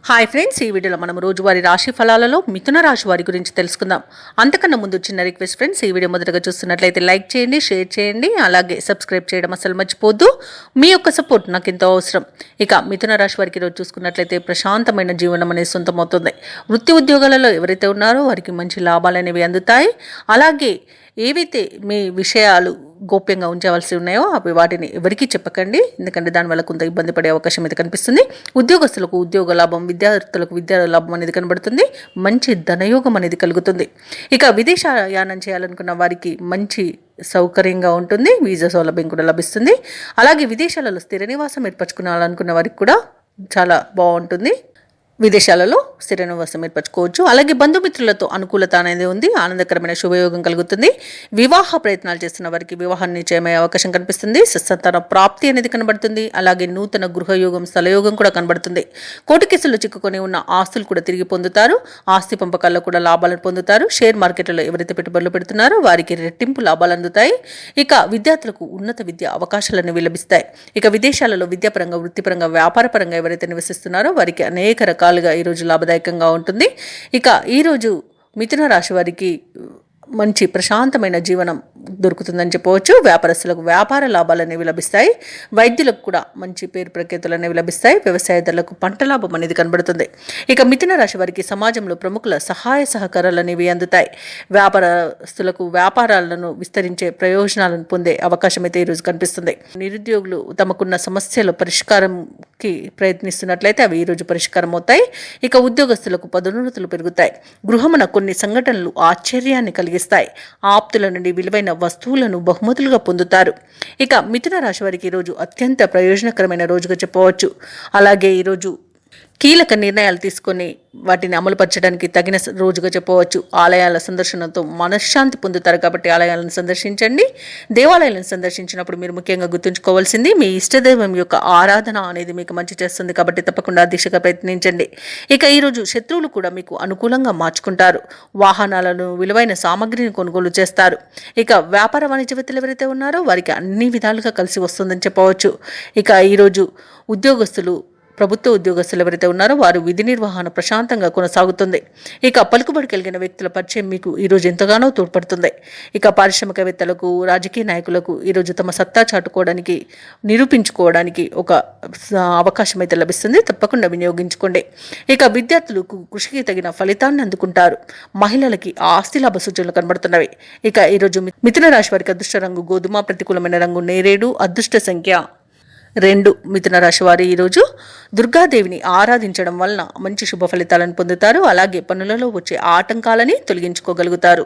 Hi friends, ఈ వీడియోలో మనం రోజువారీ రాశి ఫలాలలో మిథున రాశి వారి గురించి తెలుసుకుందాం. అంతకన్నా ముందు చిన్న రిక్వెస్ట్ ఫ్రెండ్స్, ఈ వీడియో మొదటగా చూస్తున్నట్లయితే లైక్ చేయండి, షేర్ చేయండి, అలాగే సబ్స్క్రైబ్ చేయడం అసలు మర్చిపోద్దు. మీ యొక్క సపోర్ట్ నాకు ఎంతో అవసరం. ఇక మిథున రాశి వారికి ఈరోజు చూసుకున్నట్లయితే ప్రశాంతమైన జీవనం అనేది సొంతమవుతుంది. వృత్తి ఉద్యోగాలలో ఎవరైతే ఉన్నారో వారికి మంచి లాభాలు అనేవి అందుతాయి. అలాగే ఏవైతే మీ విషయాలు గోప్యంగా ఉంచవలసి ఉన్నాయో అవి వాటిని ఎవరికీ చెప్పకండి, ఎందుకంటే దానివల్ల కొంత ఇబ్బంది పడే అవకాశం అయితే కనిపిస్తుంది. ఉద్యోగస్తులకు ఉద్యోగ లాభం, విద్యార్థులకు విద్యా లాభం అనేది కనబడుతుంది. మంచి ధనయోగం అనేది కలుగుతుంది. ఇక విదేశయానం చేయాలనుకున్న వారికి మంచి సౌకర్యంగా ఉంటుంది. వీసా సౌలభ్యం కూడా లభిస్తుంది. అలాగే విదేశాలలో స్థిర నివాసం ఏర్పరచుకోవాలనుకున్న వారికి కూడా చాలా బాగుంటుంది. విదేశాలలో స్థిర నివాసం ఏర్పరచుకోవచ్చు. అలాగే బంధుమిత్రులతో అనుకూలత అనేది ఉంది. ఆనందకరమైన శుభయోగం కలుగుతుంది. వివాహ ప్రయత్నాలు చేస్తున్న వారికి వివాహం నిశ్చయమయ్యే అవకాశం కనిపిస్తుంది. సత్సంతాన ప్రాప్తి అనేది కనబడుతుంది. అలాగే నూతన గృహయోగం, స్థలయోగం కూడా కనబడుతుంది. కోర్టు కేసుల్లో చిక్కుకొని ఉన్న ఆస్తులు కూడా తిరిగి పొందుతారు. ఆస్తి పంపకాల్లో కూడా లాభాలను పొందుతారు. షేర్ మార్కెట్లలో ఎవరైతే పెట్టుబడులు పెడుతున్నారో వారికి రెట్టింపు లాభాలు అందుతాయి. ఇక విద్యార్థులకు ఉన్నత విద్య అవకాశాలను లభిస్తాయి. ఇక విదేశాలలో విద్యాపరంగా, వృత్తిపరంగా, వ్యాపారపరంగా ఎవరైతే నివసిస్తున్నారో వారికి అనేక రకాలుగా ఈరోజు లాభదాయకంగా ఉంటుంది. ఇక ఈరోజు మిథున రాశి వారికి మంచి ప్రశాంతమైన జీవనం దొరుకుతుందని చెప్పవచ్చు. వ్యాపారస్తులకు వ్యాపార లాభాలు అనేవి లభిస్తాయి. వైద్యులకు కూడా మంచి పేరు ప్రఖ్యాతులు అనేవి లభిస్తాయి. వ్యవసాయదారులకు పంట లాభం అనేది కనబడుతుంది. ఇక మిథున రాశి వారికి సమాజంలో ప్రముఖుల సహాయ సహకారాలు అనేవి అందుతాయి. వ్యాపారస్తులకు వ్యాపారాలను విస్తరించే ప్రయోజనాలను పొందే అవకాశం అయితే ఈరోజు కనిపిస్తుంది. నిరుద్యోగులు తమకున్న సమస్యల పరిష్కారంకి ప్రయత్నిస్తున్నట్లయితే అవి ఈరోజు పరిష్కారం అవుతాయి. ఇక ఉద్యోగస్తులకు పదోన్నతులు పెరుగుతాయి. గృహమున కొన్ని సంఘటనలు ఆశ్చర్యాన్ని కలిగిస్తాయి. ఆప్తుల నుండి విలువైన వస్తువులను బహుమతులుగా పొందుతారు. ఇక మిథున రాశి వారికి ఈరోజు అత్యంత ప్రయోజనకరమైన రోజుగా చెప్పవచ్చు. అలాగే ఈరోజు కీలక నిర్ణయాలు తీసుకొని వాటిని అమలుపరచడానికి తగిన రోజుగా చెప్పవచ్చు. ఆలయాల సందర్శనతో మనశ్శాంతి పొందుతారు కాబట్టి ఆలయాలను సందర్శించండి. దేవాలయాలను సందర్శించినప్పుడు మీరు ముఖ్యంగా గుర్తుంచుకోవాల్సింది మీ ఇష్టదైవం యొక్క ఆరాధన అనేది మీకు మంచి చేస్తుంది కాబట్టి తప్పకుండా దిశగా ప్రయత్నించండి. ఇక ఈరోజు శత్రువులు కూడా మీకు అనుకూలంగా మార్చుకుంటారు. వాహనాలను, విలువైన సామగ్రిని కొనుగోలు చేస్తారు. ఇక వ్యాపార వాణిజ్యవేత్తలు ఎవరైతే ఉన్నారో వారికి అన్ని విధాలుగా కలిసి వస్తుందని చెప్పవచ్చు. ఇక ఈరోజు ఉద్యోగస్తులు, ప్రభుత్వ ఉద్యోగస్తులు ఎవరైతే ఉన్నారో వారు విధి నిర్వహణ ప్రశాంతంగా కొనసాగుతుంది. ఇక పలుకుబడి కలిగిన వ్యక్తుల పరిచయం మీకు ఈరోజు ఎంతగానో తోడ్పడుతుంది. ఇక పారిశ్రామికవేత్తలకు, రాజకీయ నాయకులకు ఈరోజు తమ సత్తా చాటుకోవడానికి, నిరూపించుకోవడానికి ఒక అవకాశం అయితే లభిస్తుంది. తప్పకుండా వినియోగించుకోండి. ఇక విద్యార్థులకు కృషికి తగిన ఫలితాన్ని అందుకుంటారు. మహిళలకి ఆస్తి లాభ సూచనలు కనబడుతున్నవి. ఇక ఈరోజు మిథున రాశి వారికి అదృష్ట రంగు గోధుమ, ప్రతికూలమైన రంగు నేరేడు, అదృష్ట సంఖ్య 2. మిథున రాశి వారు ఈరోజు దుర్గాదేవిని ఆరాధించడం వలన మంచి శుభ ఫలితాలను పొందుతారు. అలాగే పనులలో వచ్చే ఆటంకాలని తొలగించుకోగలుగుతారు.